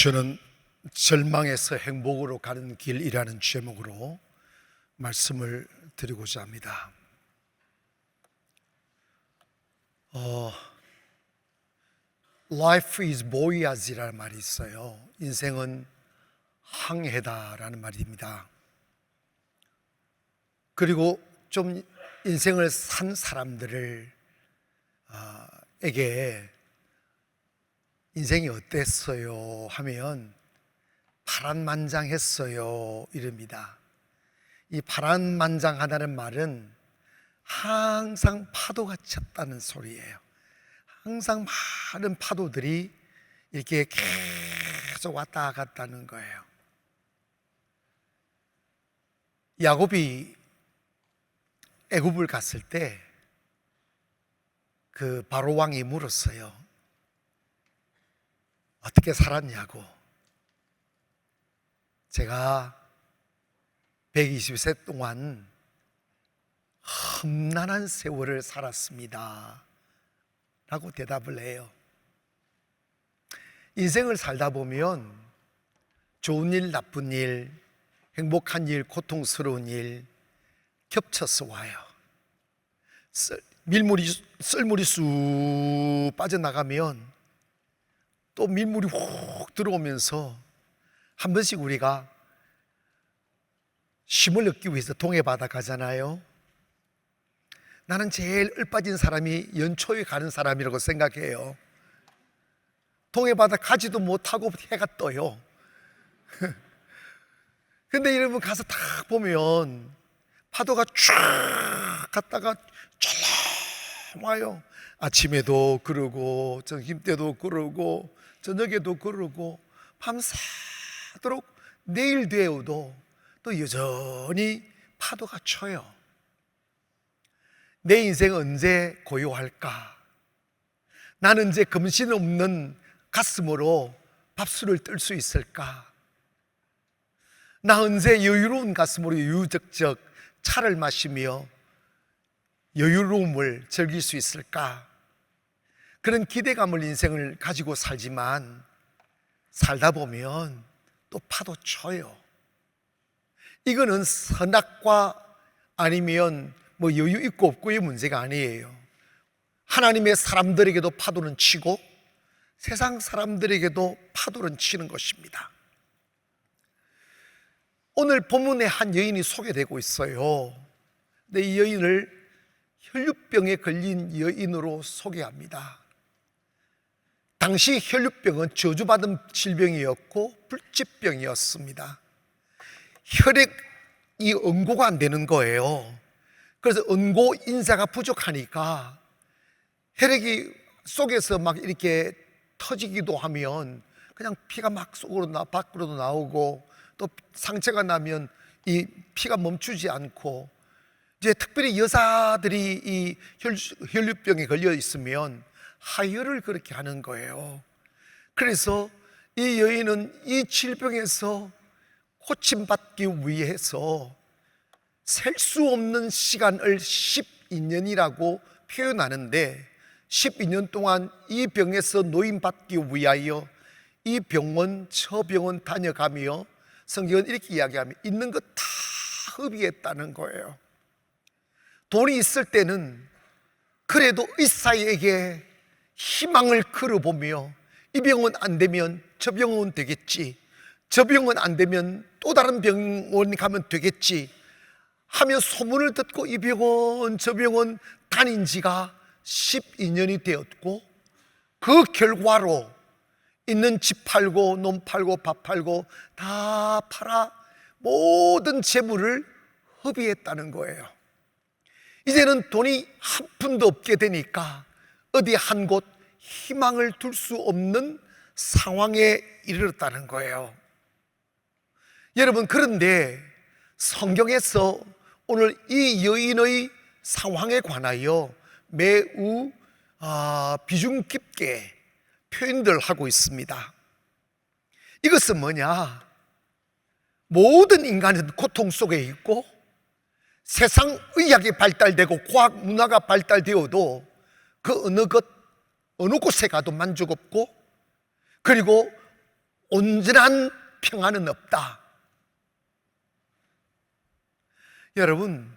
저는 절망에서 행복으로 가는 길이라는 제목으로 말씀을 드리고자 합니다. Life is voyage라는 말이 있어요. 인생은 항해다라는 말입니다. 그리고 좀 인생을 산 사람들에게 인생이 어땠어요 하면 파란만장했어요 이럽니다. 이 파란만장하다는 말은 항상 파도가 쳤다는 소리예요. 항상 많은 파도들이 이렇게 계속 왔다 갔다는 거예요. 야곱이 애굽을 갔을 때 그 바로 왕이 물었어요. 어떻게 살았냐고. 제가 120세 동안 험난한 세월을 살았습니다 라고 대답을 해요. 인생을 살다 보면 좋은 일, 나쁜 일, 행복한 일, 고통스러운 일 겹쳐서 와요. 썰물이 쑥 빠져나가면 또 밀물이 훅 들어오면서 한 번씩 우리가 쉼을 얻기 위해서 동해바다 가잖아요. 나는 제일 얼빠진 사람이 연초에 가는 사람이라고 생각해요. 동해바다 가지도 못하고 해가 떠요. 근데 여러분 가서 딱 보면 파도가 쫙 갔다가 쫄랑 와요. 아침에도 그러고 점심 때도 그러고 저녁에도 그러고 밤새도록 내일 되어도 또 여전히 파도가 쳐요. 내 인생 언제 고요할까? 나는 언제 금신 없는 가슴으로 밥술을 뜰 수 있을까? 나 언제 여유로운 가슴으로 유유적적 차를 마시며 여유로움을 즐길 수 있을까? 그런 기대감을 인생을 가지고 살지만 살다 보면 또 파도 쳐요. 이거는 선악과 아니면 여유 있고 없고의 문제가 아니에요. 하나님의 사람들에게도 파도는 치고 세상 사람들에게도 파도는 치는 것입니다. 오늘 본문에 한 여인이 소개되고 있어요. 근데 이 여인을 혈류병에 걸린 여인으로 소개합니다. 당시 혈류병은 저주받은 질병이었고 불치병이었습니다. 혈액이 응고가 안 되는 거예요. 그래서 응고 인자가 부족하니까 혈액이 속에서 막 이렇게 터지기도 하면 그냥 피가 막 속으로 밖으로도 나오고 또 상처가 나면 이 피가 멈추지 않고, 이제 특별히 여자들이 이 혈류병에 걸려 있으면 하혈을 그렇게 하는 거예요. 그래서 이 여인은 이 질병에서 고침받기 위해서 셀 수 없는 시간을 12년이라고 표현하는데 12년 동안 이 병에서 노임받기 위하여 이 병원 저 병원 다녀가며 성경은 이렇게 이야기하면 있는 것 다 허비했다는 거예요. 돈이 있을 때는 그래도 의사에게 희망을 걸어보며 이 병원 안 되면 저 병원 되겠지, 저 병원 안 되면 또 다른 병원 가면 되겠지 하며 소문을 듣고 이 병원 저 병원 다닌 지가 12년이 되었고, 그 결과로 있는 집 팔고 논 팔고 밥 팔고 다 팔아 모든 재물을 허비했다는 거예요. 이제는 돈이 한 푼도 없게 되니까 어디 한 곳 희망을 둘 수 없는 상황에 이르렀다는 거예요. 여러분, 그런데 성경에서 오늘 이 여인의 상황에 관하여 매우 비중 깊게 표현들 하고 있습니다. 이것은 뭐냐? 모든 인간은 고통 속에 있고 세상 의학이 발달되고 과학 문화가 발달되어도 그 어느 곳에 가도 만족 없고, 그리고 온전한 평안은 없다. 여러분,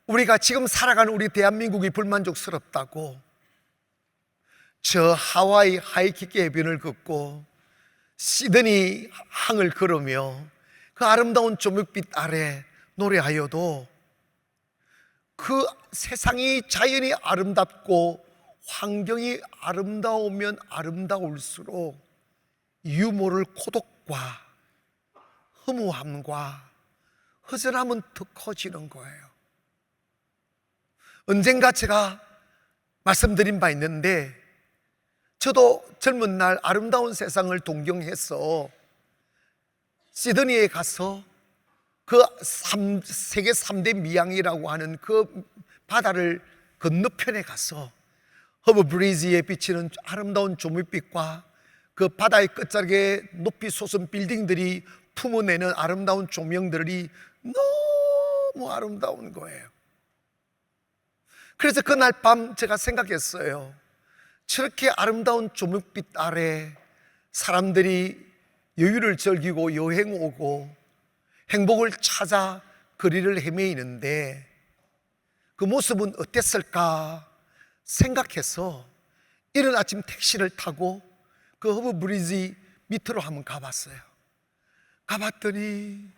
우리가 지금 살아가는 우리 대한민국이 불만족스럽다고 저 하와이 하이키키 해변을 걷고 시드니 항을 걸으며 그 아름다운 조명빛 아래 노래하여도 그 세상이 자연이 아름답고 환경이 아름다우면 아름다울수록 유모를 고독과 허무함과 허전함은 더 커지는 거예요. 언젠가 제가 말씀드린 바 있는데, 저도 젊은 날 아름다운 세상을 동경해서 시드니에 가서 그 세계 3대 미항이라고 하는 그 바다를 건너편에 가서 허브 브리지에 비치는 아름다운 조명빛과 그 바다의 끝자락에 높이 솟은 빌딩들이 품어내는 아름다운 조명들이 너무 아름다운 거예요. 그래서 그날 밤 제가 생각했어요. 저렇게 아름다운 조명빛 아래 사람들이 여유를 즐기고 여행 오고 행복을 찾아 거리를 헤매이는데 그 모습은 어땠을까 생각해서 이른 아침 택시를 타고 그 허브 브리지 밑으로 한번 가봤어요. 가봤더니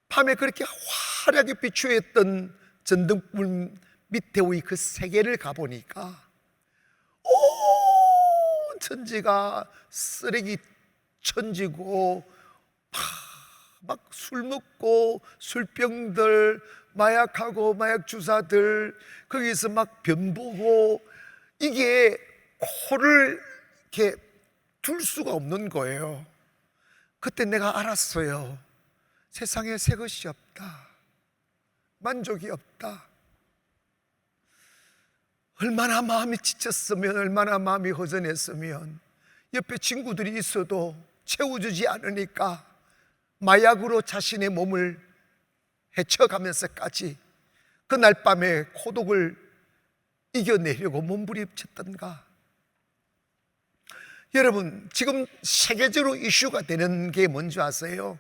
밤에 그렇게 화려하게 비추었던 전등불 밑에의 그 세계를 가보니까 온 천지가 쓰레기 천지고 막 술 먹고 술병들, 마약하고 마약 주사들 거기서 막 변보고 이게 코를 이렇게 둘 수가 없는 거예요. 그때 내가 알았어요. 세상에 새 것이 없다. 만족이 없다. 얼마나 마음이 지쳤으면, 얼마나 마음이 허전했으면 옆에 친구들이 있어도 채워주지 않으니까 마약으로 자신의 몸을 헤쳐가면서까지 그날 밤에 고독을 이겨내려고 몸부림쳤던가. 여러분, 지금 세계적으로 이슈가 되는 게 뭔지 아세요?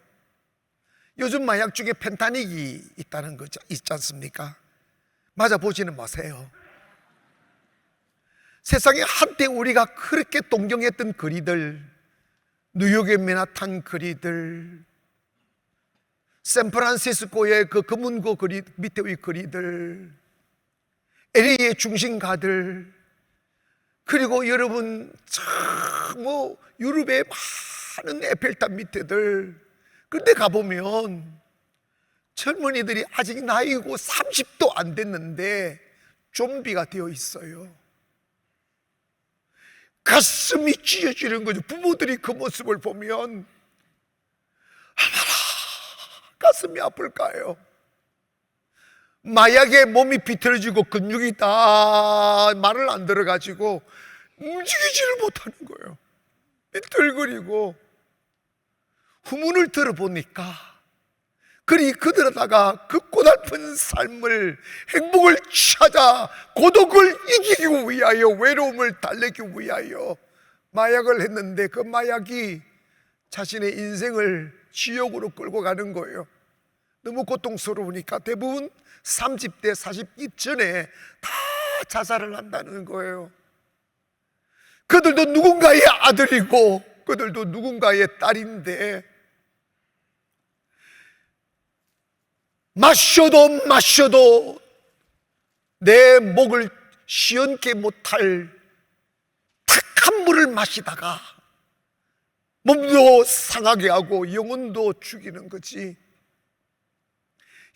요즘 마약 중에 펜타닉이 있다는 거죠. 있지 않습니까? 맞아보지는 마세요. 세상에 한때 우리가 그렇게 동경했던 거리들, 뉴욕의 맨하탄 거리들, 샌프란시스코의 그 검은고 거리 밑에의 거리들, LA의 중심가들, 그리고 여러분 뭐 유럽의 많은 에펠탑 밑에들, 그런데 가보면 젊은이들이 아직 나이고 30도 안 됐는데 좀비가 되어 있어요. 가슴이 찢어지는 거죠. 부모들이 그 모습을 보면 얼마나 가슴이 아플까요? 마약에 몸이 비틀어지고 근육이 다 말을 안 들어가지고 움직이지를 못하는 거예요. 비틀거리고. 후문을 들어보니까 그들에다가 그 고달픈 삶을, 행복을 찾아 고독을 이기기 위하여, 외로움을 달래기 위하여 마약을 했는데 그 마약이 자신의 인생을 지옥으로 끌고 가는 거예요. 너무 고통스러우니까 대부분 30대 40기 전에 다 자살을 한다는 거예요. 그들도 누군가의 아들이고 그들도 누군가의 딸인데 마셔도 내 목을 시원케 못할 탁한 물을 마시다가 몸도 상하게 하고 영혼도 죽이는 거지.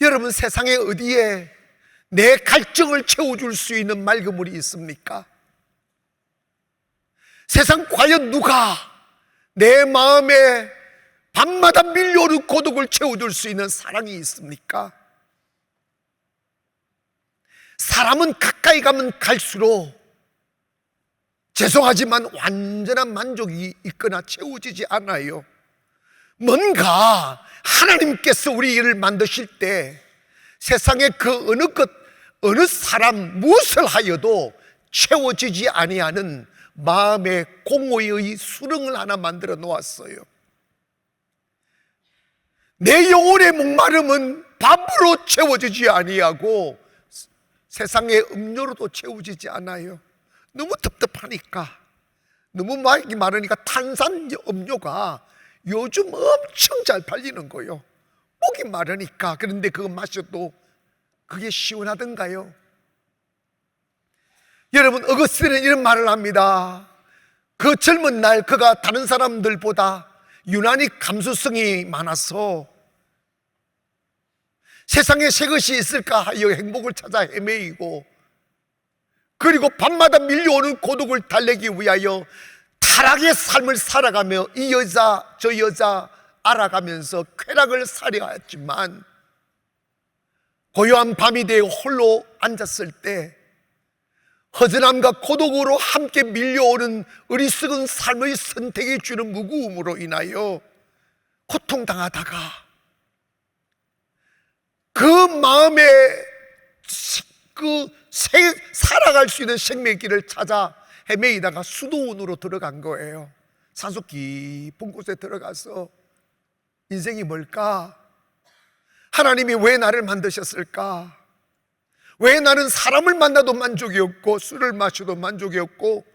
여러분, 세상에 어디에 내 갈증을 채워줄 수 있는 맑은 물이 있습니까? 세상 과연 누가 내 마음에 밤마다 밀려오는 고독을 채워줄 수 있는 사랑이 있습니까? 사람은 가까이 가면 갈수록 죄송하지만 완전한 만족이 있거나 채워지지 않아요. 뭔가 하나님께서 우리를 만드실 때 세상에 그 어느 것, 어느 사람, 무엇을 하여도 채워지지 아니하는 마음에 공허의 수렁을 하나 만들어 놓았어요. 내 영혼의 목마름은 밥으로 채워지지 아니하고 세상의 음료로도 채워지지 않아요. 너무 답답하니까, 너무 마음이 마르니까 탄산 음료가 요즘 엄청 잘 팔리는 거예요. 목이 마르니까. 그런데 그거 마셔도 그게 시원하던가요? 여러분, 어거스틴은 이런 말을 합니다. 그 젊은 날 그가 다른 사람들보다 유난히 감수성이 많아서 세상에 새 것이 있을까 하여 행복을 찾아 헤매이고, 그리고 밤마다 밀려오는 고독을 달래기 위하여 타락의 삶을 살아가며 이 여자 저 여자 알아가면서 쾌락을 살려했지만, 고요한 밤이 되어 홀로 앉았을 때 허전함과 고독으로 함께 밀려오는 어리석은 삶의 선택이 주는 무거움으로 인하여 고통당하다가 그 마음에 살아갈 수 있는 생명길을 찾아 헤매이다가 수도원으로 들어간 거예요. 산속 깊은 곳에 들어가서 인생이 뭘까? 하나님이 왜 나를 만드셨을까? 왜 나는 사람을 만나도 만족이 없고 술을 마셔도 만족이 없고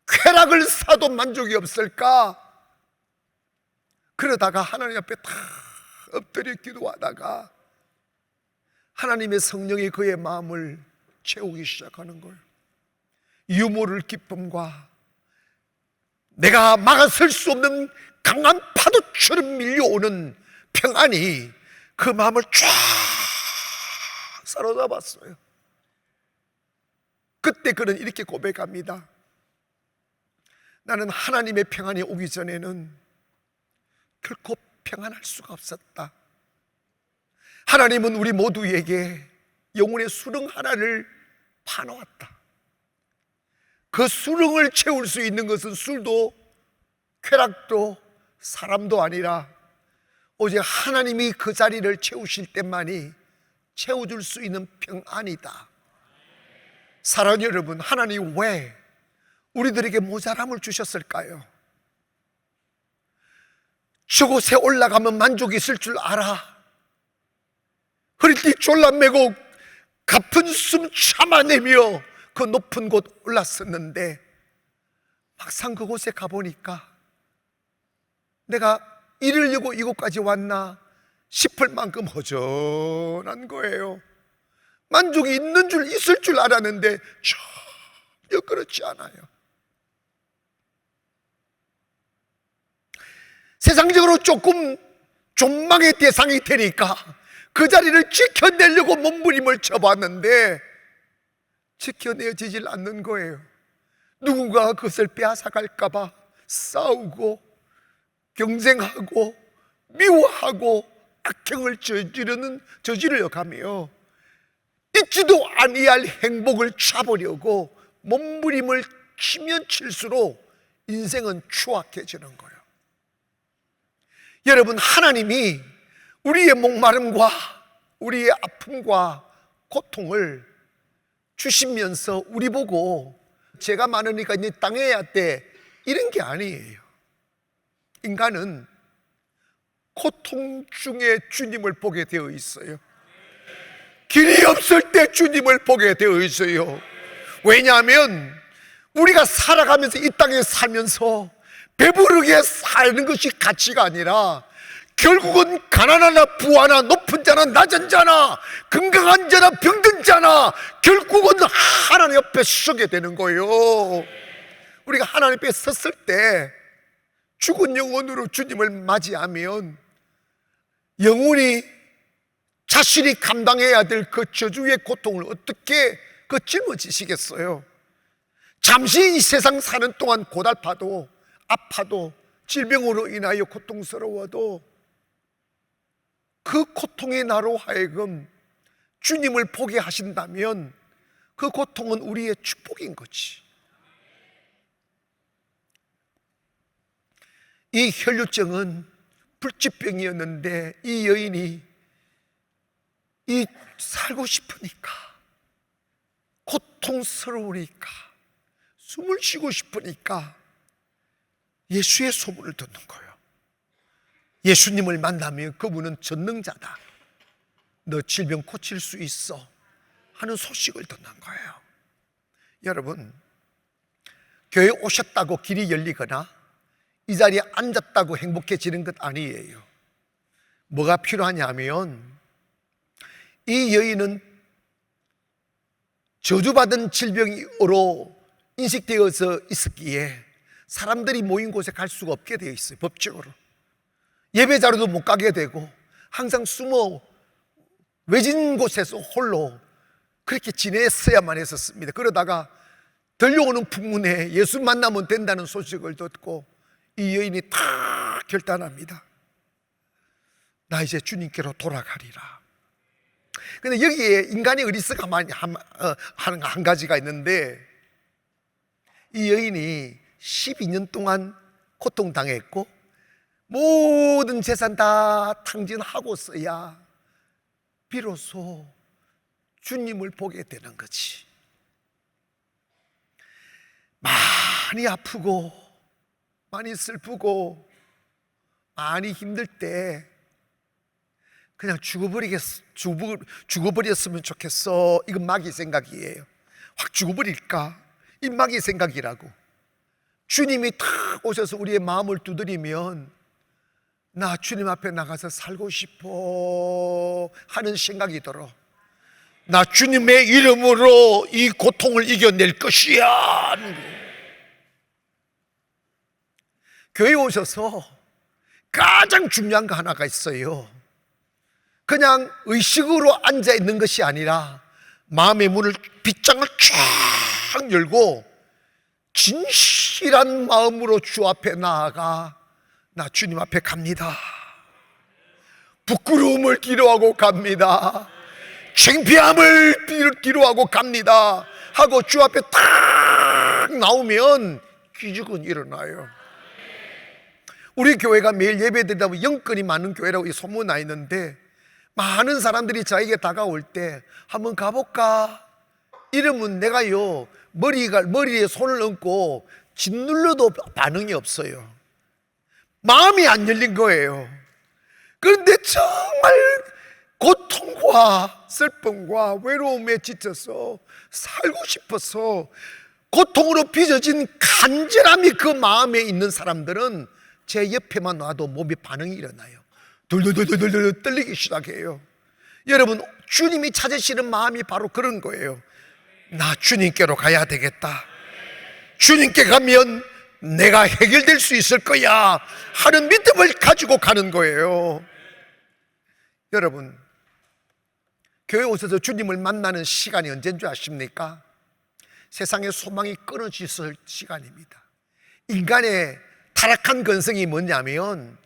쾌락을 사도 만족이 없을까? 그러다가 하나님 앞에 다 엎드려 기도하다가 하나님의 성령이 그의 마음을 채우기 시작하는 거예요. 유모를 기쁨과 내가 막아설 수 없는 강한 파도처럼 밀려오는 평안이 그 마음을 쫙 사로잡았어요. 그때 그는 이렇게 고백합니다. 나는 하나님의 평안이 오기 전에는 결코 평안할 수가 없었다. 하나님은 우리 모두에게 영혼의 수렁 하나를 파놓았다. 그 수렁을 채울 수 있는 것은 술도 쾌락도 사람도 아니라 오직 하나님이 그 자리를 채우실 때만이 채워줄 수 있는 평안이다. 사랑하는 여러분, 하나님 왜 우리들에게 모자람을 주셨을까요? 저곳에 올라가면 만족이 있을 줄 알아. 허리띠 졸라매고 가쁜 숨 참아내며 그 높은 곳 올랐었는데 막상 그곳에 가보니까 내가 이러려고 이곳까지 왔나 싶을 만큼 허전한 거예요. 만족이 있을 줄 알았는데 전혀 그렇지 않아요. 세상적으로 조금 존망의 대상이 되니까 그 자리를 지켜내려고 몸부림을 쳐봤는데 지켜내지질 않는 거예요. 누군가 그것을 빼앗아갈까봐 싸우고 경쟁하고 미워하고 악행을 저지르려가며 있지도 아니할 행복을 차보려고 몸부림을 치면 칠수록 인생은 추악해지는 거예요. 여러분, 하나님이 우리의 목마름과 우리의 아픔과 고통을 주시면서 우리 보고 죄가 많으니까 이제 당해야 돼 이런 게 아니에요. 인간은 고통 중에 주님을 보게 되어 있어요. 길이 없을 때 주님을 보게 되어 있어요. 왜냐하면 우리가 살아가면서 이 땅에 살면서 배부르게 사는 것이 가치가 아니라 결국은 가난하나 부하나 높은 자나 낮은 자나 건강한 자나 병든 자나 결국은 하나님 옆에 서게 되는 거예요. 우리가 하나님 앞에 섰을 때 죽은 영혼으로 주님을 맞이하면 영혼이 자신이 감당해야 될 그 저주의 고통을 어떻게 짊어지시겠어요? 잠시 이 세상 사는 동안 고달파도 아파도 질병으로 인하여 고통스러워도 그 고통의 나로 하여금 주님을 보게 하신다면 그 고통은 우리의 축복인 거지. 이 혈류증은 불치병이었는데 이 여인이 살고 싶으니까 고통스러우니까 숨을 쉬고 싶으니까 예수의 소문을 듣는 거예요. 예수님을 만나면 그분은 전능자다, 너 질병 고칠 수 있어 하는 소식을 듣는 거예요. 여러분, 교회 오셨다고 길이 열리거나 이 자리에 앉았다고 행복해지는 것 아니에요. 뭐가 필요하냐면, 이 여인은 저주받은 질병으로 인식되어서 있었기에 사람들이 모인 곳에 갈 수가 없게 되어 있어요. 법적으로 예배자로도 못 가게 되고 항상 숨어 외진 곳에서 홀로 그렇게 지냈어야만 했었습니다. 그러다가 들려오는 풍문에 예수 만나면 된다는 소식을 듣고 이 여인이 다 결단합니다. 나 이제 주님께로 돌아가리라. 근데 여기에 인간의 어리석음 하는 한 가지가 있는데, 이 여인이 12년 동안 고통당했고 모든 재산 다 탕진하고서야 비로소 주님을 보게 되는 거지. 많이 아프고 많이 슬프고 많이 힘들 때 그냥 죽어버렸으면 좋겠어, 이건 마귀 생각이에요. 확 죽어버릴까, 이 마귀 생각이라고. 주님이 탁 오셔서 우리의 마음을 두드리면 나 주님 앞에 나가서 살고 싶어 하는 생각이 들어. 나 주님의 이름으로 이 고통을 이겨낼 것이야 하는 거예요. 교회에 오셔서 가장 중요한 거 하나가 있어요. 그냥 의식으로 앉아있는 것이 아니라 마음의 문을 빗장을 쫙 열고 진실한 마음으로 주 앞에 나아가 나 주님 앞에 갑니다, 부끄러움을 기로하고 갑니다, 창피함을 기로하고 갑니다 하고 주 앞에 딱 나오면 기적은 일어나요. 우리 교회가 매일 예배드리다 보면 영건이 많은 교회라고 소문 나 있는데, 많은 사람들이 자에게 다가올 때 한번 가볼까? 이러면 내가요 머리에 손을 얹고 짓눌러도 반응이 없어요. 마음이 안 열린 거예요. 그런데 정말 고통과 슬픔과 외로움에 지쳐서 살고 싶어서 고통으로 빚어진 간절함이 그 마음에 있는 사람들은 제 옆에만 놔도 몸에 반응이 일어나요. 돌돌돌돌돌 떨리기 시작해요. 여러분, 주님이 찾으시는 마음이 바로 그런 거예요. 나 주님께로 가야 되겠다, 주님께 가면 내가 해결될 수 있을 거야 하는 믿음을 가지고 가는 거예요. 여러분, 교회 오셔서 주님을 만나는 시간이 언제인 줄 아십니까? 세상의 소망이 끊어질 시간입니다. 인간의 타락한 근성이 뭐냐면,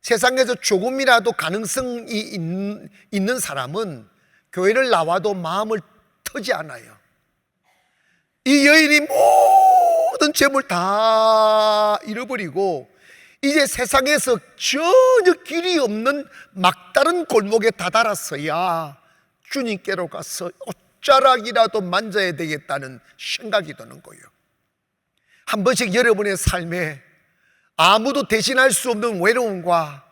세상에서 조금이라도 가능성이 있는 사람은 교회를 나와도 마음을 터지 않아요. 이 여인이 모든 재물 다 잃어버리고 이제 세상에서 전혀 길이 없는 막다른 골목에 다다랐어야 주님께로 가서 옷자락이라도 만져야 되겠다는 생각이 드는 거예요. 한 번씩 여러분의 삶에 아무도 대신할 수 없는 외로움과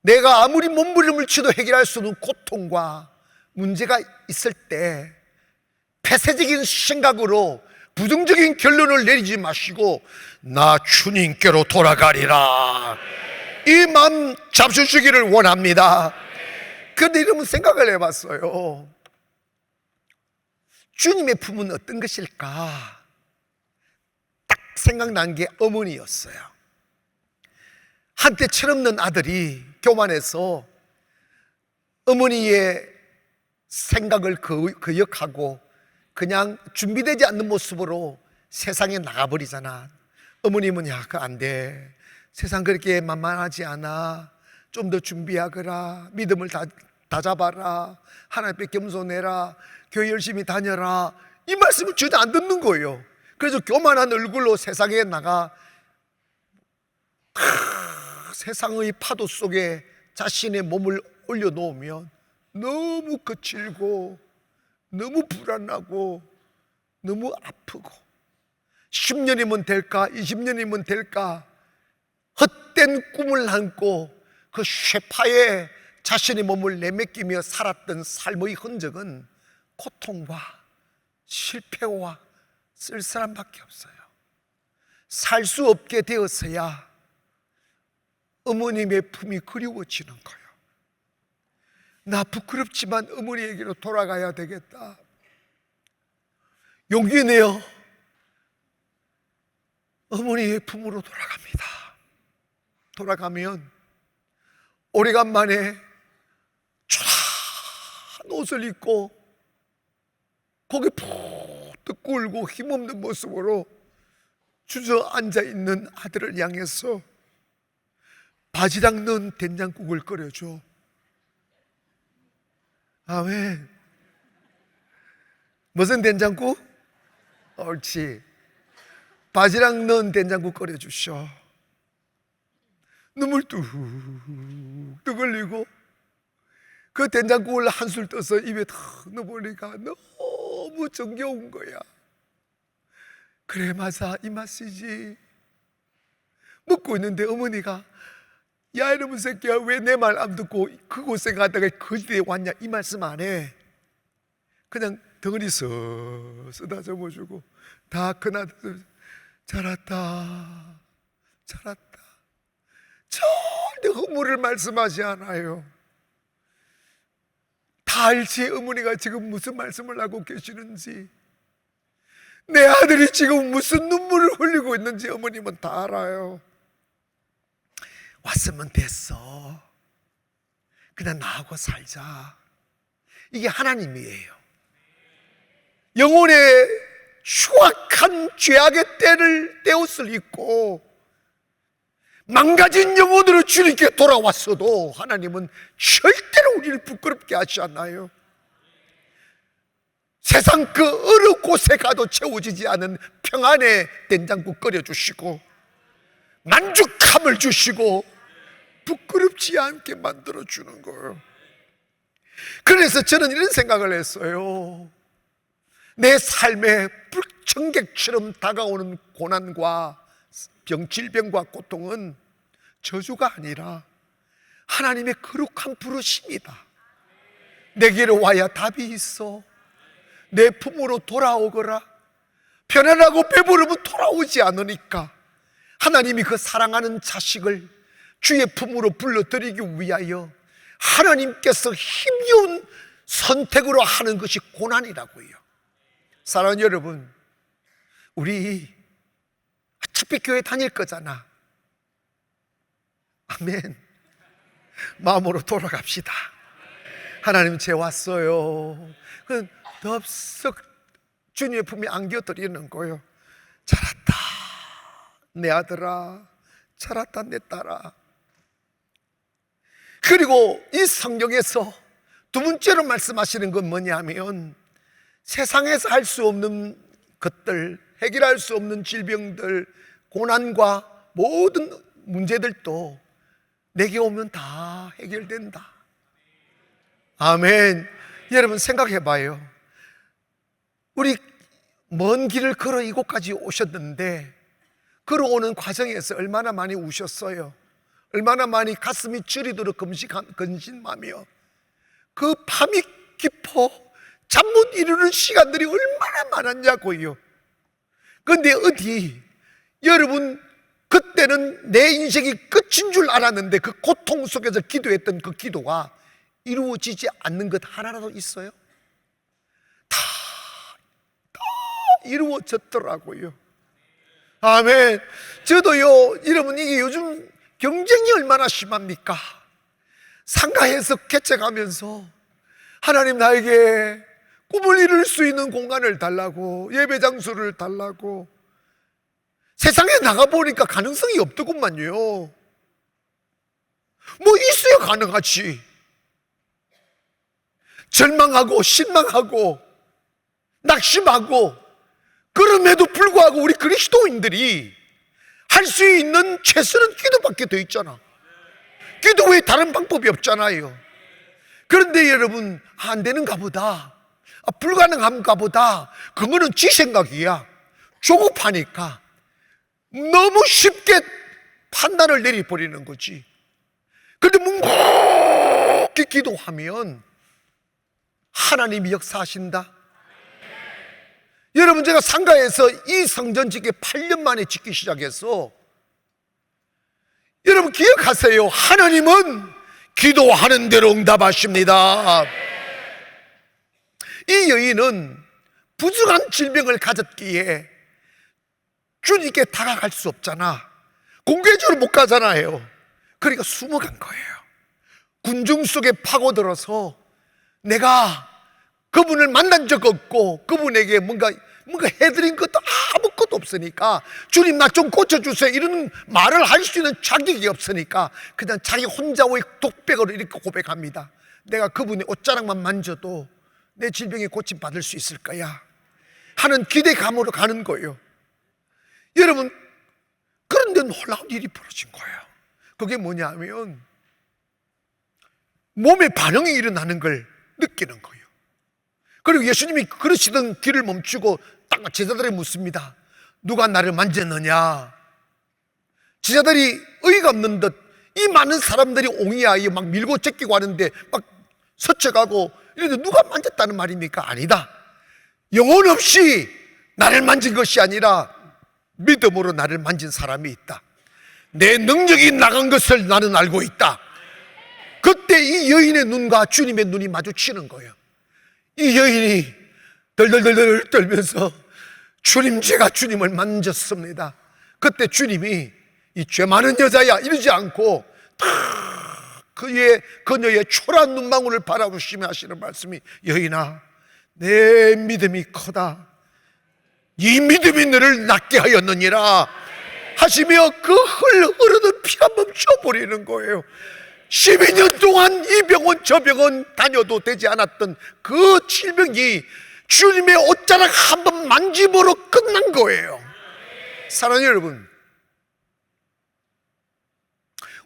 내가 아무리 몸부림을 쳐도 해결할 수 없는 고통과 문제가 있을 때 폐쇄적인 생각으로 부정적인 결론을 내리지 마시고 나 주님께로 돌아가리라, 이 마음 잡수시기를 원합니다. 그런데 이러면 생각을 해봤어요. 주님의 품은 어떤 것일까? 딱 생각난 게 어머니였어요. 한때 철없는 아들이 교만해서 어머니의 생각을 거역하고 그냥 준비되지 않는 모습으로 세상에 나가버리잖아. 어머님은 야, 그거 안 돼, 세상 그렇게 만만하지 않아, 좀 더 준비하거라, 믿음을 다 잡아라, 하나님께 겸손해라, 교회 열심히 다녀라, 이 말씀을 전혀 안 듣는 거예요. 그래서 교만한 얼굴로 세상에 나가 세상의 파도 속에 자신의 몸을 올려놓으면 너무 거칠고 너무 불안하고 너무 아프고 10년이면 될까, 20년이면 될까, 헛된 꿈을 안고 그 쇠파에 자신의 몸을 내맡기며 살았던 삶의 흔적은 고통과 실패와 쓸쓸함밖에 없어요. 살 수 없게 되어서야 어머님의 품이 그리워지는 거예요. 나 부끄럽지만 어머니에게로 돌아가야 되겠다. 용기 내어 어머니의 품으로 돌아갑니다. 돌아가면 오래간만에 초라한 옷을 입고 고개 푹 꿇고 힘없는 모습으로 주저앉아 있는 아들을 향해서 바지락 넣은 된장국을 끓여줘. 아멘. 무슨 된장국? 옳지. 바지락 넣은 된장국 끓여주셔. 눈물 뚝뚝 흘리고 그 된장국을 한술 떠서 입에 탁 넣어보니까 너무 정겨운 거야. 그래, 맞아, 이 맛이지. 먹고 있는데 어머니가 야, 이놈의 새끼야, 왜 내 말 안 듣고 그곳에 가다가 거지대에 왔냐, 이 말씀 안 해. 그냥 덩어리 쓰다 접어주고 다 큰아들 자랐다 자랐다. 절대 허물을 말씀하지 않아요. 다 알지, 어머니가 지금 무슨 말씀을 하고 계시는지. 내 아들이 지금 무슨 눈물을 흘리고 있는지 어머님은 다 알아요. 왔으면 됐어. 그냥 나하고 살자. 이게 하나님이에요. 영혼의 흉악한 죄악의 때를 떼옷을 입고 망가진 영혼으로 주님께 돌아왔어도 하나님은 절대로 우리를 부끄럽게 하지 않아요. 세상 그 어느 곳에 가도 채워지지 않은 평안의 된장국 끓여주시고 만족함을 주시고 부끄럽지 않게 만들어주는 거예요. 그래서 저는 이런 생각을 했어요. 내 삶에 불청객처럼 다가오는 고난과 질병과 고통은 저주가 아니라 하나님의 거룩한 부르심이다. 내게로 와야 답이 있어. 내 품으로 돌아오거라. 편안하고 배부르면 돌아오지 않으니까 하나님이 그 사랑하는 자식을 주의 품으로 불러들이기 위하여 하나님께서 힘겨운 선택으로 하는 것이 고난이라고요. 사랑하는 여러분, 우리 어차피 교회 다닐 거잖아. 아멘. 마음으로 돌아갑시다. 하나님, 제 왔어요. 그건 덥석 주님의 품에 안겨드리는 거예요. 자랐다 내 아들아, 자랐다 내 딸아. 그리고 이 성경에서 두 번째로 말씀하시는 건 뭐냐면, 세상에서 할 수 없는 것들, 해결할 수 없는 질병들, 고난과 모든 문제들도 내게 오면 다 해결된다. 아멘. 여러분 생각해 봐요. 우리 먼 길을 걸어 이곳까지 오셨는데 걸어오는 과정에서 얼마나 많이 우셨어요. 얼마나 많이 가슴이 저리도록 근심하며 그 밤이 깊어 잠 못 이루는 시간들이 얼마나 많았냐고요. 그런데 어디 여러분, 그때는 내 인생이 끝인 줄 알았는데 그 고통 속에서 기도했던 그 기도가 이루어지지 않는 것 하나라도 있어요? 다 이루어졌더라고요. 아멘. 저도요, 여러분, 이게 요즘 경쟁이 얼마나 심합니까? 상가에서 개척하면서 하나님 나에게 꿈을 이룰 수 있는 공간을 달라고, 예배 장소를 달라고. 세상에 나가보니까 가능성이 없더구만요. 뭐 있어야 가능하지. 절망하고 실망하고 낙심하고, 그럼에도 불구하고 우리 그리스도인들이 할 수 있는 최선은 기도밖에 더 있잖아. 기도 외에 다른 방법이 없잖아요. 그런데 여러분, 안 되는가 보다, 불가능한가 보다, 그거는 지 생각이야. 조급하니까 너무 쉽게 판단을 내려버리는 거지. 그런데 묵묵히 기도하면 하나님이 역사하신다. 여러분, 제가 상가에서 이 성전 짓기 8년 만에 짓기 시작해서, 여러분 기억하세요. 하나님은 기도하는 대로 응답하십니다. 이 여인은 부정한 질병을 가졌기에 주님께 다가갈 수 없잖아. 공개적으로 못 가잖아요. 그러니까 숨어간 거예요. 군중 속에 파고들어서 내가 그분을 만난 적 없고 그분에게 뭔가 해드린 것도 아무것도 없으니까 주님 나 좀 고쳐주세요 이런 말을 할 수 있는 자격이 없으니까 그냥 자기 혼자의 독백으로 이렇게 고백합니다. 내가 그분의 옷자락만 만져도 내 질병이 고침받을 수 있을 거야 하는 기대감으로 가는 거예요. 여러분, 그런데 놀라운 일이 벌어진 거예요. 그게 뭐냐면 몸에 반응이 일어나는 걸 느끼는 거예요. 그리고 예수님이 걸으시던 길을 멈추고 딱 제자들이 묻습니다. 누가 나를 만졌느냐? 제자들이 어이가 없는 듯 이 많은 사람들이 옹이야 막 밀고 제끼고 하는데 막 서쳐가고 이런데 누가 만졌다는 말입니까? 아니다. 영혼 없이 나를 만진 것이 아니라 믿음으로 나를 만진 사람이 있다. 내 능력이 나간 것을 나는 알고 있다. 그때 이 여인의 눈과 주님의 눈이 마주치는 거예요. 이 여인이 덜덜덜 떨면서 주님, 제가 주님을 만졌습니다. 그때 주님이 이 죄 많은 여자야 이러지 않고 그녀의 초라한 눈망울을 바라보시며 하시는 말씀이, 여인아 내 믿음이 크다. 이 믿음이 너를 낫게 하였느니라 하시며 그 흐르는 피가 멈춰버리는 거예요. 12년 동안 이 병원 저 병원 다녀도 되지 않았던 그 질병이 주님의 옷자락 한 번 만짐으로 끝난 거예요. 사랑하는 여러분,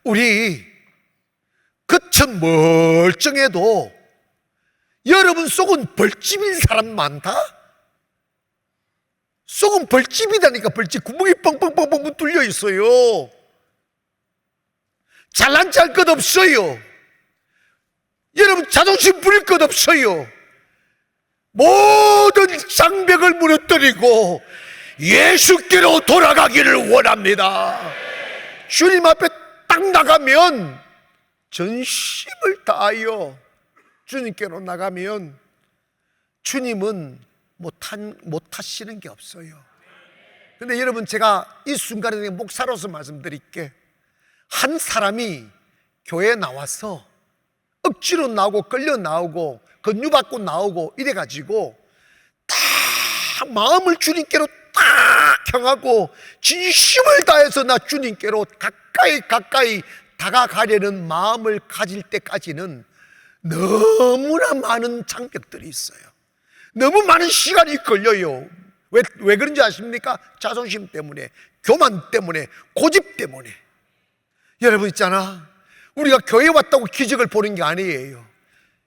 우리 겉은 멀쩡해도 여러분 속은 벌집인 사람 많다? 속은 벌집이다니까. 벌집 구멍이 뻥뻥뻥뻥 뚫려 있어요. 잘난 체 할 것 없어요. 여러분 자존심 부릴 것 없어요. 모든 장벽을 무너뜨리고 예수께로 돌아가기를 원합니다. 주님 앞에 딱 나가면, 전심을 다하여 주님께로 나가면 주님은 못하시는 게 없어요. 근데 여러분, 제가 이 순간에 목사로서 말씀드릴게. 한 사람이 교회에 나와서 억지로 나오고 끌려 나오고 권유받고 나오고 이래가지고 딱 마음을 주님께로 딱 향하고 진심을 다해서 나 주님께로 가까이 다가가려는 마음을 가질 때까지는 너무나 많은 장벽들이 있어요. 너무 많은 시간이 걸려요. 왜 그런지 아십니까? 자존심 때문에, 교만 때문에, 고집 때문에. 여러분 있잖아, 우리가 교회 왔다고 기적을 보는 게 아니에요.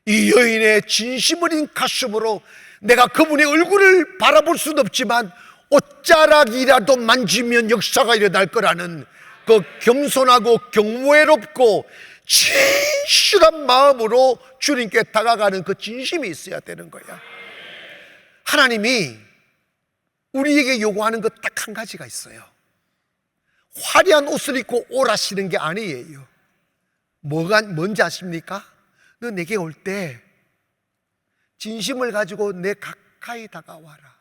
이 여인의 진심 어린 가슴으로 내가 그분의 얼굴을 바라볼 수는 없지만 옷자락이라도 만지면 역사가 일어날 거라는 그 겸손하고 경외롭고 진실한 마음으로 주님께 다가가는 그 진심이 있어야 되는 거야. 하나님이 우리에게 요구하는 것 딱 한 가지가 있어요. 화려한 옷을 입고 오라시는 게 아니에요. 뭔지 아십니까? 너 내게 올 때 진심을 가지고 내 가까이 다가와라.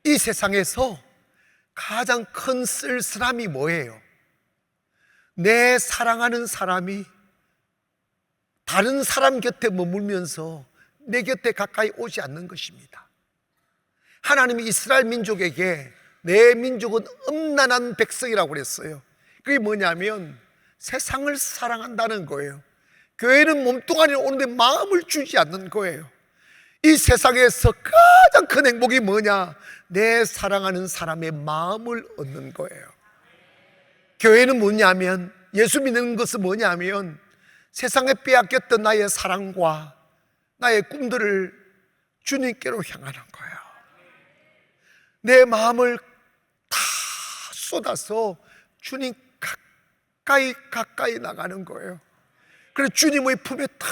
이 세상에서 가장 큰 쓸쓸함이 뭐예요? 내 사랑하는 사람이 다른 사람 곁에 머물면서 내 곁에 가까이 오지 않는 것입니다. 하나님이 이스라엘 민족에게 내 민족은 음란한 백성이라고 그랬어요. 그게 뭐냐면 세상을 사랑한다는 거예요. 교회는 몸뚱아리를 오는데 마음을 주지 않는 거예요. 이 세상에서 가장 큰 행복이 뭐냐? 내 사랑하는 사람의 마음을 얻는 거예요. 교회는 뭐냐면, 예수 믿는 것은 뭐냐면 세상에 빼앗겼던 나의 사랑과 나의 꿈들을 주님께로 향하는 거예요. 내 마음을 다 쏟아서 주님 가까이 나가는 거예요. 그래서 주님의 품에 탁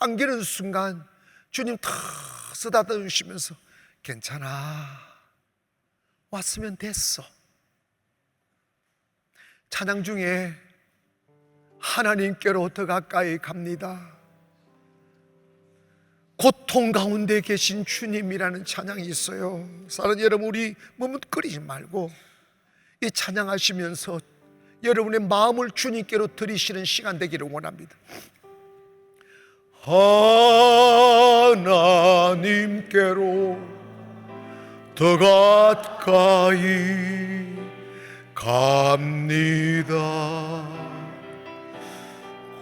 안기는 순간 주님 탁 쓰다듬 주시면서 괜찮아, 왔으면 됐어. 찬양 중에 하나님께로 더 가까이 갑니다. 고통 가운데 계신 주님이라는 찬양이 있어요. 사랑하는 여러분, 우리 머뭇거리지 말고 이 찬양하시면서 여러분의 마음을 주님께로 드리시는 시간 되기를 원합니다. 하나님께로 더 가까이 갑니다.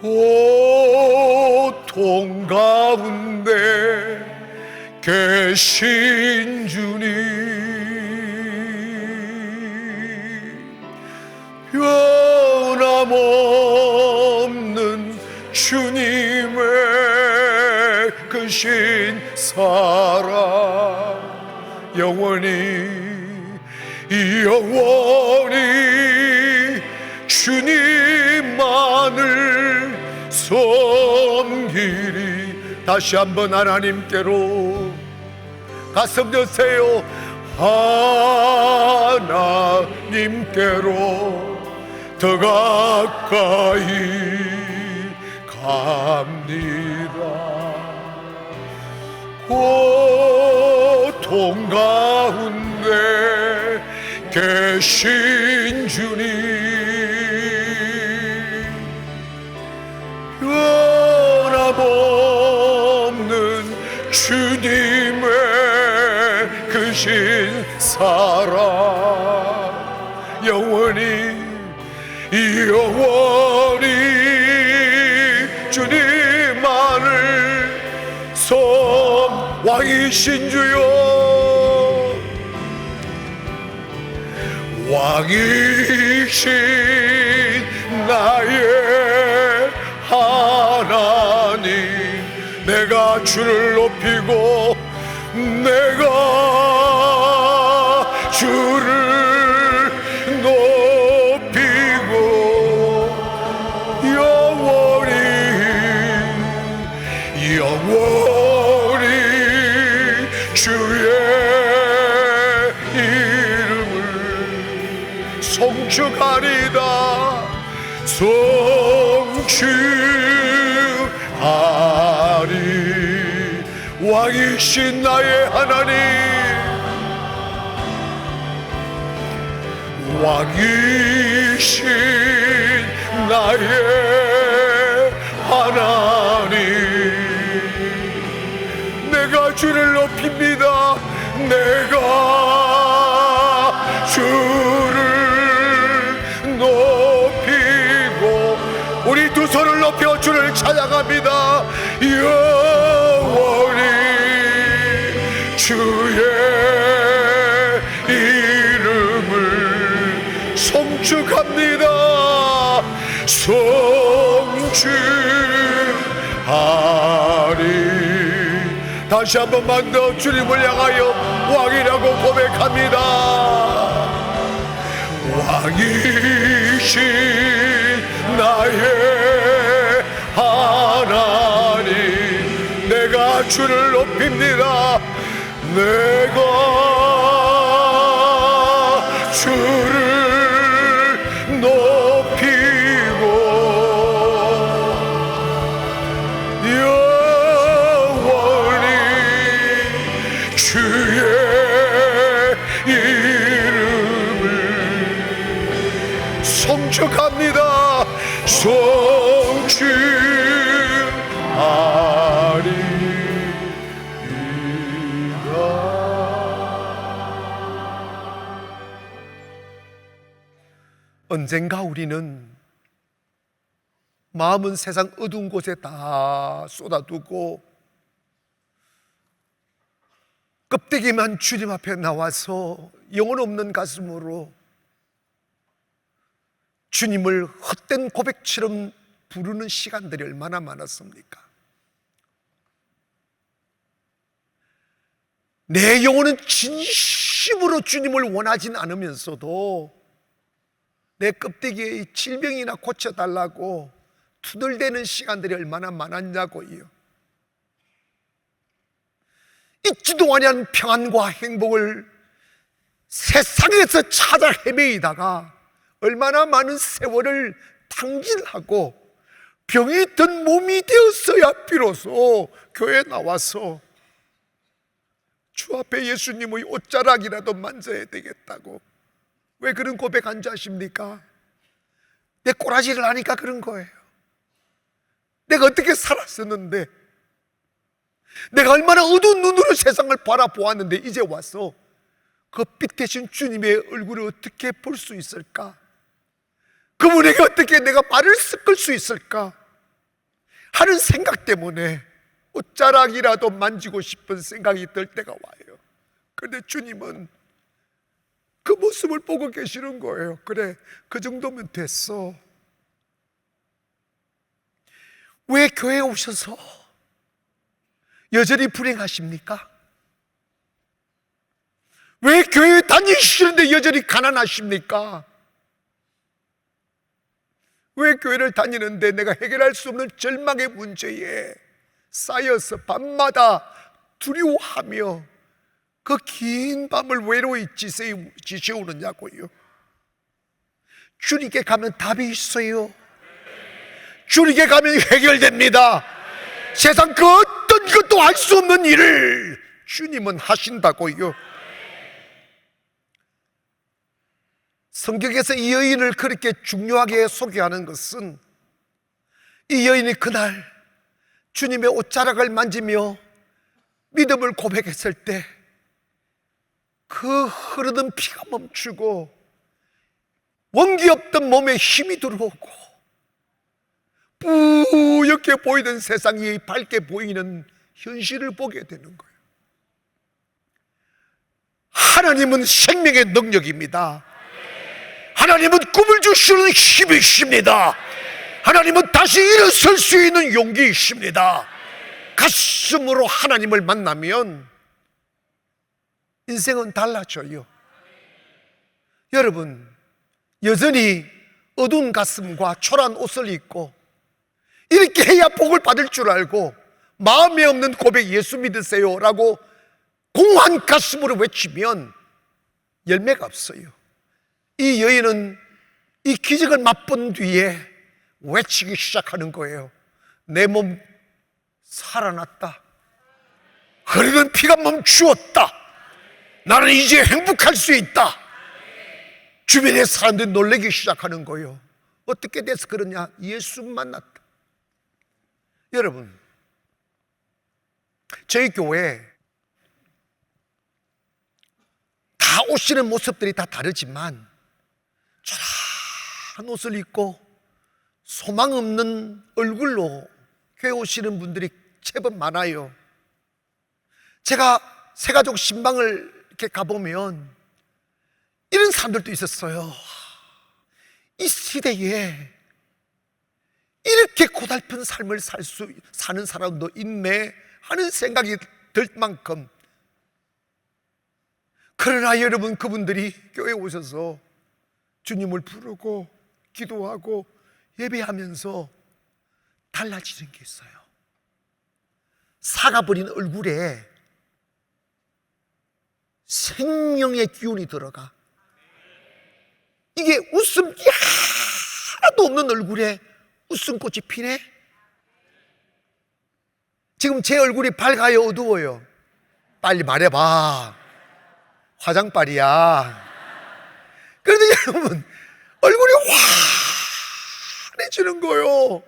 고통 가운데 계신 주님, 변함없는 주님의 크신 사랑, 영원히 주님만을 섬기리. 다시 한번 하나님께로 가슴 여세요. 하나님께로 더 가까이 갑니다. 고통 가운데 계신 주님, 변함없는 주님의 크신 사랑, 영원히 주님만을 왕이신 주요, 왕이신 나의 하나님, 내가 주를 높이고 내가 주를 높이고 영원히 주의 이름을 송축하리다. 송축하리. 왕이신 나의 하나님, 왕이신 나의 하나님, 내가 주를 높입니다. 내가 주를 높이고, 우리 두 손을 높여 주를 찬양합니다. 영원히 주의 이름을 송축합니다. 송축하리. 다시 한 번만 더 주님을 향하여 왕이라고 고백합니다. 왕이신 나의 하나님, 내가 주를 높입니다. 내가 주를 높이고 영원히 주의 이름을 송축합니다. 송축하리이다. 언젠가 우리는 마음은 세상 어두운 곳에 다 쏟아두고 껍데기만 주님 앞에 나와서 영혼 없는 가슴으로 주님을 헛된 고백처럼 부르는 시간들이 얼마나 많았습니까? 내 영혼은 진실로 진심으로 주님을 원하진 않으면서도 내 껍데기에 질병이나 고쳐달라고 투덜대는 시간들이 얼마나 많았냐고요. 있지도 아니한 평안과 행복을 세상에서 찾아 헤매이다가 얼마나 많은 세월을 탕진하고 병이 든 몸이 되었어야 비로소 교회에 나와서 주 앞에 예수님의 옷자락이라도 만져야 되겠다고. 왜 그런 고백한 줄 아십니까? 내 꼬라지를 아니까 그런 거예요. 내가 어떻게 살았었는데, 내가 얼마나 어두운 눈으로 세상을 바라보았는데 이제 와서 그 빛 대신 주님의 얼굴을 어떻게 볼 수 있을까? 그분에게 어떻게 내가 말을 섞을 수 있을까? 하는 생각 때문에 옷자락이라도 만지고 싶은 생각이 들 때가 와요. 그런데 주님은 그 모습을 보고 계시는 거예요. 그래, 그 정도면 됐어. 왜 교회에 오셔서 여전히 불행하십니까? 왜 교회에 다니시는데 여전히 가난하십니까? 왜 교회를 다니는데 내가 해결할 수 없는 절망의 문제에 쌓여서 밤마다 두려워하며 그 긴 밤을 외로이 지새우느냐고요. 주님께 가면 답이 있어요. 주님께 가면 해결됩니다. 세상 그 어떤 것도 할 수 없는 일을 주님은 하신다고요. 성경에서 이 여인을 그렇게 중요하게 소개하는 것은 이 여인이 그날 주님의 옷자락을 만지며 믿음을 고백했을 때 그 흐르던 피가 멈추고 원기 없던 몸에 힘이 들어오고 뿌옇게 보이던 세상이 밝게 보이는 현실을 보게 되는 거예요. 하나님은 생명의 능력입니다. 하나님은 꿈을 주시는 힘이십니다. 하나님은 다시 일어설 수 있는 용기이십니다. 가슴으로 하나님을 만나면 인생은 달라져요. 여러분, 여전히 어두운 가슴과 초라한 옷을 입고 이렇게 해야 복을 받을 줄 알고 마음에 없는 고백 예수 믿으세요 라고 공허한 가슴으로 외치면 열매가 없어요. 이 여인은 이 기적을 맛본 뒤에 외치기 시작하는 거예요. 내 몸 살아났다. 흐르는 피가 멈추었다. 나는 이제 행복할 수 있다. 주변의 사람들이 놀라기 시작하는 거예요. 어떻게 돼서 그러냐? 예수 만났다. 여러분, 저희 교회 다 오시는 모습들이 다 다르지만 초라한 옷을 입고 소망 없는 얼굴로 교회 오시는 분들이 제법 많아요. 제가 새가족 신방을 이렇게 가보면 이런 사람들도 있었어요. 이 시대에 이렇게 고달픈 삶을 사는 사람도 있네 하는 생각이 들 만큼. 그러나 여러분, 그분들이 교회에 오셔서 주님을 부르고 기도하고 예배하면서 달라지는 게 있어요. 사가버린 얼굴에 생명의 기운이 들어가. 이게 웃음이 하나도 없는 얼굴에 웃음꽃이 피네. 지금 제 얼굴이 밝아요, 어두워요? 빨리 말해봐. 화장빨이야. 그런데 여러분, 얼굴이 환해지는 거예요.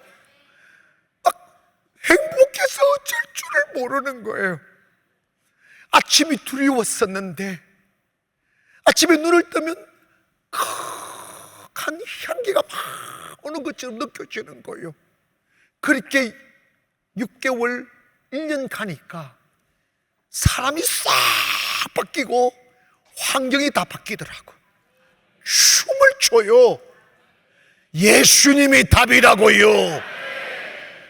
막 행복해서 어쩔 줄을 모르는 거예요. 아침이 두려웠었는데 아침에 눈을 뜨면 큰 향기가 막 오는 것처럼 느껴지는 거예요. 그렇게 6개월, 1년 가니까 사람이 싹 바뀌고 환경이 다 바뀌더라고. 춤을 춰요. 예수님이 답이라고요.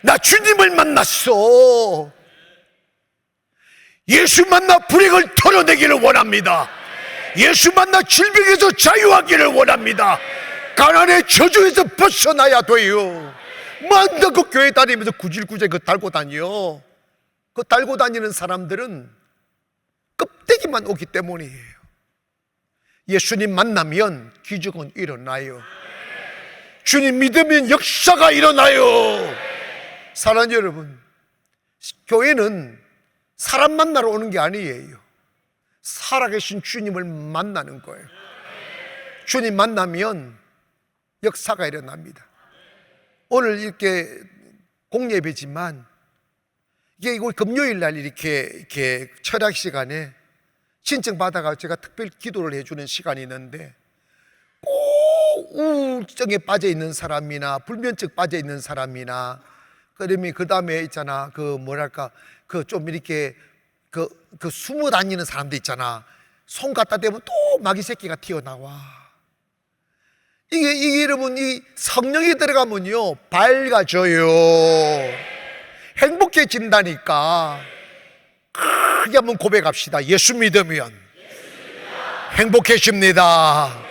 나 주님을 만났어. 예수 만나 불행을 털어내기를 원합니다. 예수 만나 질병에서 자유하기를 원합니다. 가난의 저주에서 벗어나야 돼요. 만다 그 교회 다니면서 구질구질 그 달고 다녀. 그 달고 다니는 사람들은 껍데기만 오기 때문이에요. 예수님 만나면 기적은 일어나요. 주님 믿으면 역사가 일어나요. 사랑하는 여러분, 교회는 사람 만나러 오는 게 아니에요. 살아계신 주님을 만나는 거예요. 주님 만나면 역사가 일어납니다. 오늘 이렇게 공예배지만 이게 금요일 날 이렇게 철학 시간에 신청받아가 제가 특별 기도를 해주는 시간이 있는데, 꼭 우울증에 빠져 있는 사람이나 불면증 빠져 있는 사람이나, 그 다음에 있잖아, 좀 이렇게 숨어 다니는 사람도 있잖아. 손 갖다 대면 또 마귀 새끼가 튀어나와. 이게 여러분, 이 성령이 들어가면요 밝아져요. 행복해진다니까. 크게 한번 고백합시다. 예수 믿으면 행복해집니다.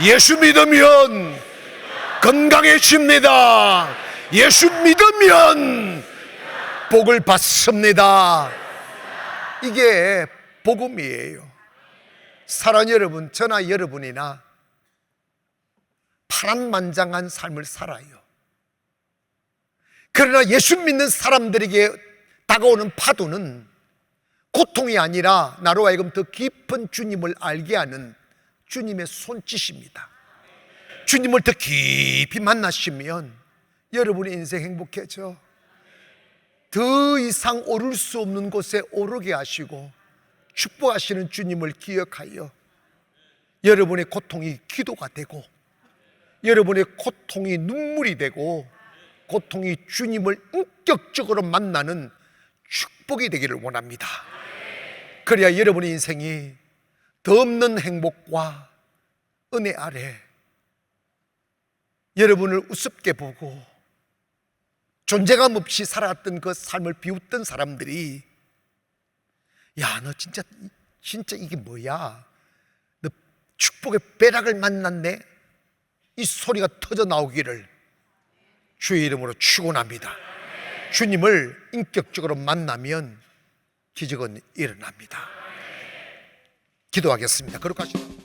예수 믿으면 건강해집니다. 예수 믿으면 복을 받습니다. 이게 복음이에요. 사랑하는 여러분, 저나 여러분이나 파란만장한 삶을 살아요. 그러나 예수 믿는 사람들에게 다가오는 파도는 고통이 아니라 나로 하여금 더 깊은 주님을 알게 하는 주님의 손짓입니다. 주님을 더 깊이 만나시면 여러분의 인생 행복해져. 더 이상 오를 수 없는 곳에 오르게 하시고 축복하시는 주님을 기억하여 여러분의 고통이 기도가 되고, 여러분의 고통이 눈물이 되고, 고통이 주님을 인격적으로 만나는 축복이 되기를 원합니다. 그래야 여러분의 인생이 더 없는 행복과 은혜 아래 여러분을 우습게 보고 존재감 없이 살아갔던 그 삶을 비웃던 사람들이, 야, 너 진짜 이게 뭐야? 너 축복의 벼락을 만났네? 이 소리가 터져 나오기를 주의 이름으로 축원합니다. 주님을 인격적으로 만나면 기적은 일어납니다. 기도하겠습니다. 거룩하신